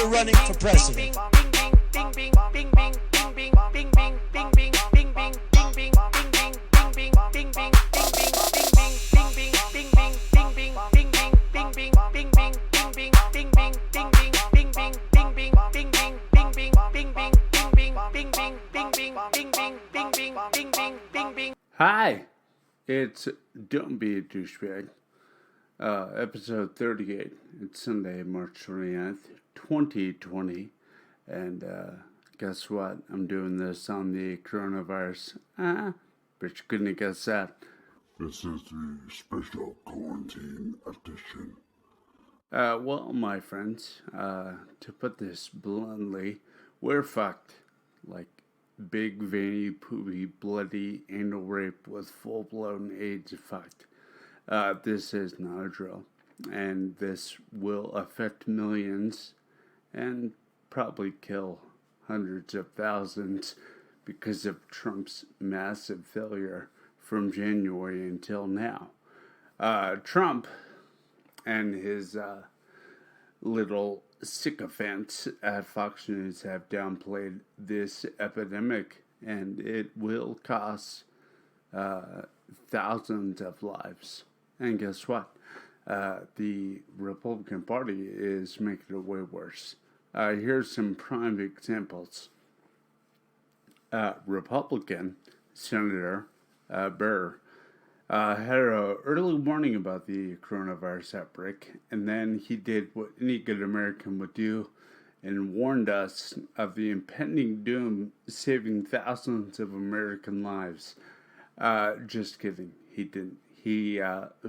you're running for president. Hi, it's Don't Be a Douchebag, episode 38. It's Sunday, March 29th, 2020, and guess what? I'm doing this on the coronavirus. But you couldn't guess that. This is the special quarantine edition. Well, my friends, to put this bluntly, we're fucked. Like, big, veiny, poopy, bloody anal rape with full-blown AIDS fucked. This is not a drill, and this will affect millions and probably kill hundreds of thousands because of Trump's massive failure from January until now. Trump and his little sycophants at Fox News have downplayed this epidemic, and it will cost thousands of lives. And guess what? The Republican Party is making it way worse. Here's some prime examples. Republican Senator Burr had an early warning about the coronavirus outbreak, and then he did what any good American would do and warned us of the impending doom, saving thousands of American lives. Just kidding, he didn't. He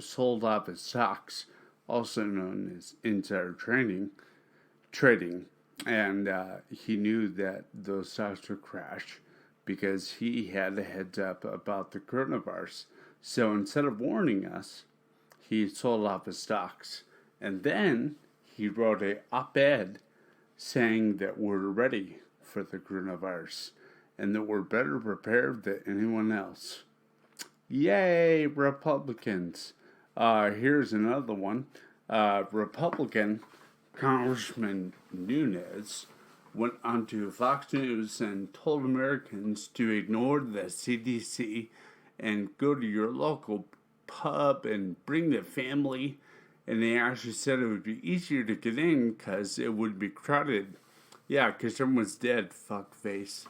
sold off his stocks, also known as insider trading, and he knew that those stocks would crash because he had a heads up about the coronavirus. So instead of warning us, he sold off his stocks. And then he wrote an op-ed saying that we're ready for the coronavirus and that we're better prepared than anyone else. Yay, Republicans. Here's another one. Republican Congressman Nunes went onto Fox News and told Americans to ignore the CDC and go to your local pub and bring the family. And they actually said it would be easier to get in because it would be crowded. Yeah, because everyone's dead, fuckface.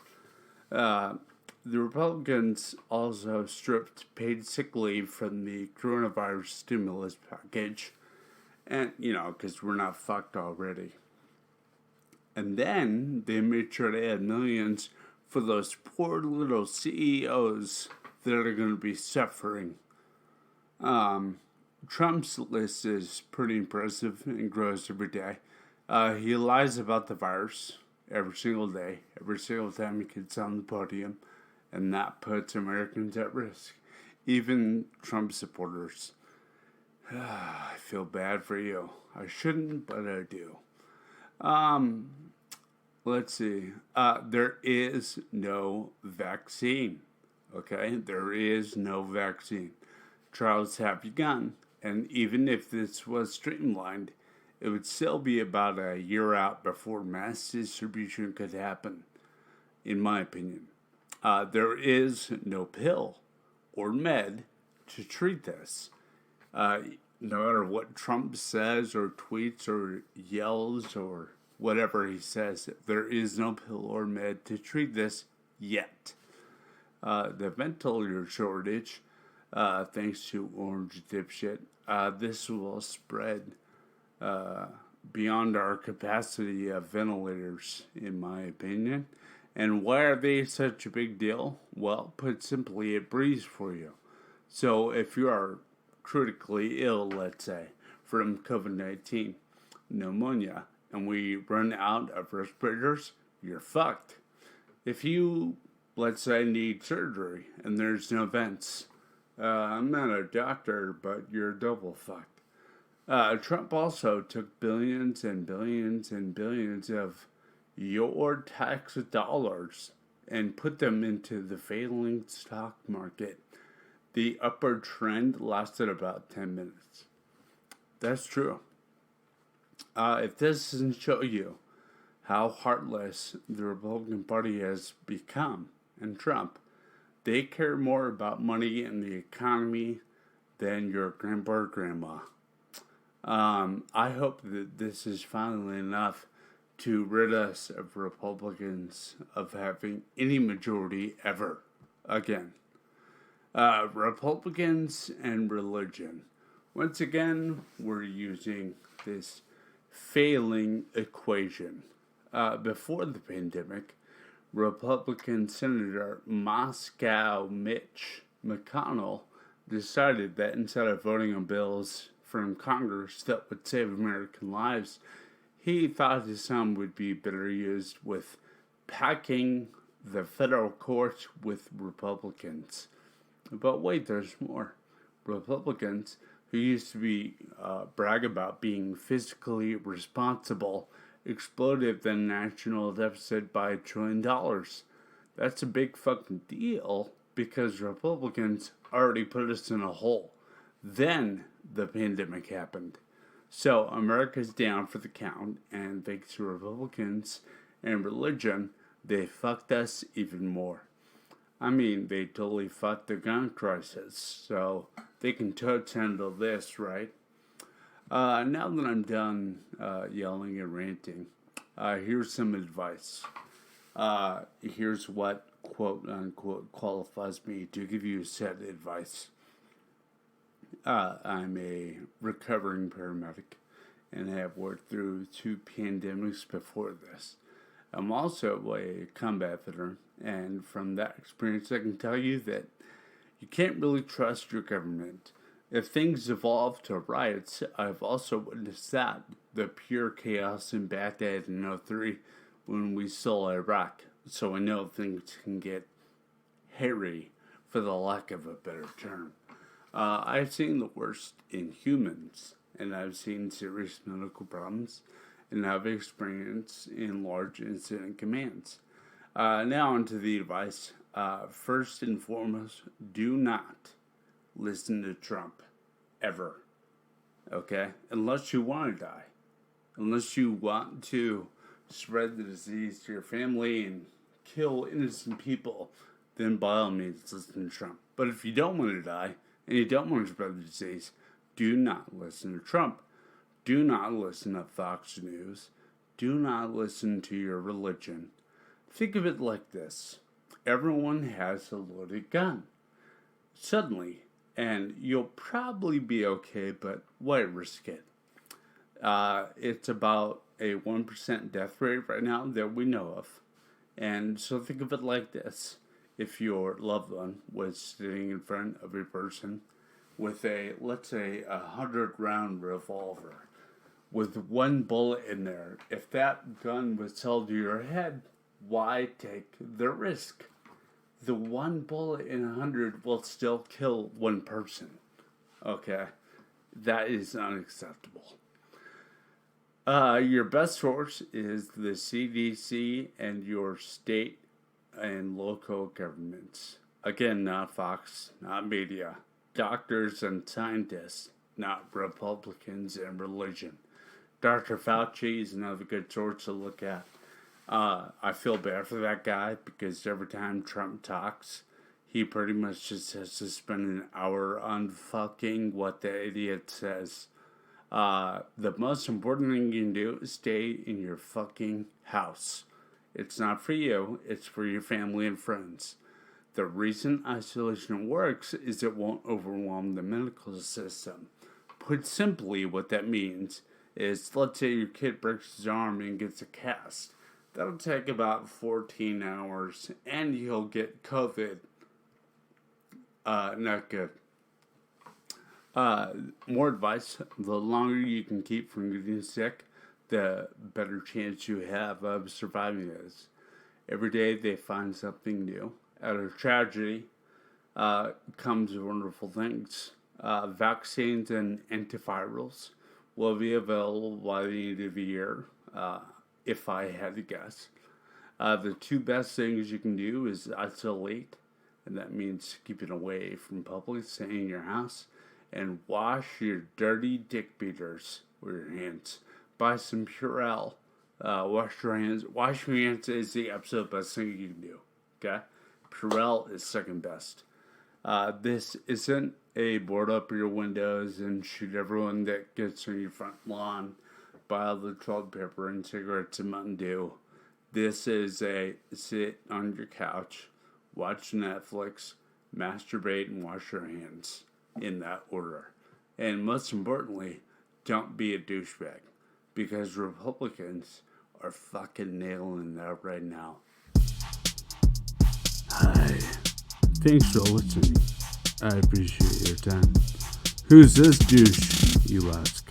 The Republicans also stripped paid sick leave from the coronavirus stimulus package. And, because we're not fucked already. And then they made sure they had millions for those poor little CEOs that are going to be suffering. Trump's list is pretty impressive and grows every day. He lies about the virus every single day, every single time he gets on the podium, and that puts Americans at risk, even Trump supporters. I feel bad for you. I shouldn't, but I do. Let's see. There is no vaccine. Okay? There is no vaccine. Trials have begun, and even if this was streamlined, it would still be about a year out before mass distribution could happen, in my opinion. There is no pill or med to treat this. No matter what Trump says or tweets or yells or whatever he says, there is no pill or med to treat this yet. The ventilator shortage, thanks to orange dipshit, this will spread beyond our capacity of ventilators, in my opinion. And why are they such a big deal? Well, put simply, it breathes for you. So if you are critically ill, let's say, from COVID-19, pneumonia, and we run out of respirators, you're fucked. If you, let's say, need surgery and there's no vents, I'm not a doctor, but you're double fucked. Trump also took billions and billions and billions of your tax dollars and put them into the failing stock market. The upward trend lasted about 10 minutes. That's true. If this doesn't show you how heartless the Republican Party has become. And Trump, they care more about money and the economy than your grandpa or grandma. I hope that this is finally enough to rid us of Republicans of having any majority ever again. Republicans and religion. Once again, we're using this failing equation. Before the pandemic, Republican Senator Moscow Mitch McConnell decided that instead of voting on bills from Congress that would save American lives, he thought his time would be better used with packing the federal courts with Republicans. But wait, there's more. Republicans who used to brag about being fiscally responsible exploded the national deficit by $1 trillion. That's a big fucking deal because Republicans already put us in a hole. Then the pandemic happened. So America's down for the count, and thanks to Republicans and religion, they fucked us even more. I mean, they totally fucked the gun crisis, so they can totes handle this, right? Now that I'm done yelling and ranting, here's some advice. Here's what, quote unquote, qualifies me to give you said advice. I'm a recovering paramedic and have worked through 2 pandemics before this. I'm also a combat veteran, and from that experience, I can tell you that you can't really trust your government. If things evolve to riots, I've also witnessed that. The pure chaos in Baghdad in 2003 when we stole Iraq. So I know things can get hairy, for the lack of a better term. I've seen the worst in humans, and I've seen serious medical problems, and I've experienced in large incident commands. Now onto the advice. First and foremost, do not listen to Trump, ever. Okay? Unless you want to die. Unless you want to spread the disease to your family and kill innocent people, then by all means listen to Trump. But if you don't want to die, and you don't want to spread the disease, do not listen to Trump. Do not listen to Fox News. Do not listen to your religion. Think of it like this. Everyone has a loaded gun. Suddenly, and you'll probably be okay, but why risk it? It's about a 1% death rate right now that we know of. And so think of it like this. If your loved one was sitting in front of a person with let's say, 100-round revolver with 1 bullet in there, if that gun was held to your head, why take the risk? The 1 bullet in 100 will still kill 1 person. Okay? That is unacceptable. Your best source is the CDC and your state and local governments. Again, not Fox, not media. Doctors and scientists, not Republicans and religion. Dr. Fauci is another good source to look at. I feel bad for that guy because every time Trump talks, he pretty much just has to spend an hour on fucking what the idiot says. The most important thing you can do is stay in your fucking house. It's not for you, it's for your family and friends. The reason isolation works is it won't overwhelm the medical system. Put simply, what that means is, let's say your kid breaks his arm and gets a cast. That'll take about 14 hours, and he'll get COVID. Not good. More advice, the longer you can keep from getting sick, the better chance you have of surviving this. Every day they find something new. Out of tragedy comes wonderful things. Vaccines and antivirals will be available by the end of the year, if I had to guess. The 2 best things you can do is isolate, and that means keeping away from public, stay in your house, and wash your dirty dick beaters with your hands. Buy some Purell, Wash your hands. Wash your hands is the absolute best thing you can do. Okay? Purell is second best. This isn't a board up your windows and shoot everyone that gets on your front lawn, buy all the toilet paper and cigarettes and Mountain Dew. This is a sit on your couch, watch Netflix, masturbate, and wash your hands in that order. And most importantly, don't be a douchebag, because Republicans are fucking nailing that right now. Hi. Thanks for listening. I appreciate your time. Who's this douche, you ask?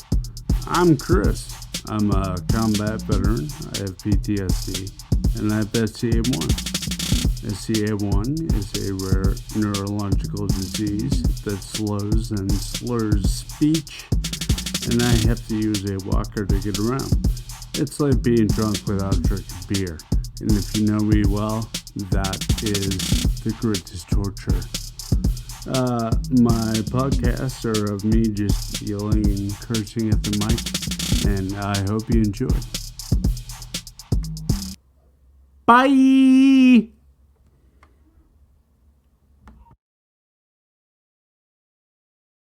I'm Chris. I'm a combat veteran. I have PTSD, and I have SCA1. SCA1 is a rare neurological disease that slows and slurs speech, and I have to use a walker to get around. It's like being drunk without drinking beer, and if you know me well, that is the greatest torture. My podcasts are of me just yelling and cursing at the mic, and I hope you enjoy. Bye!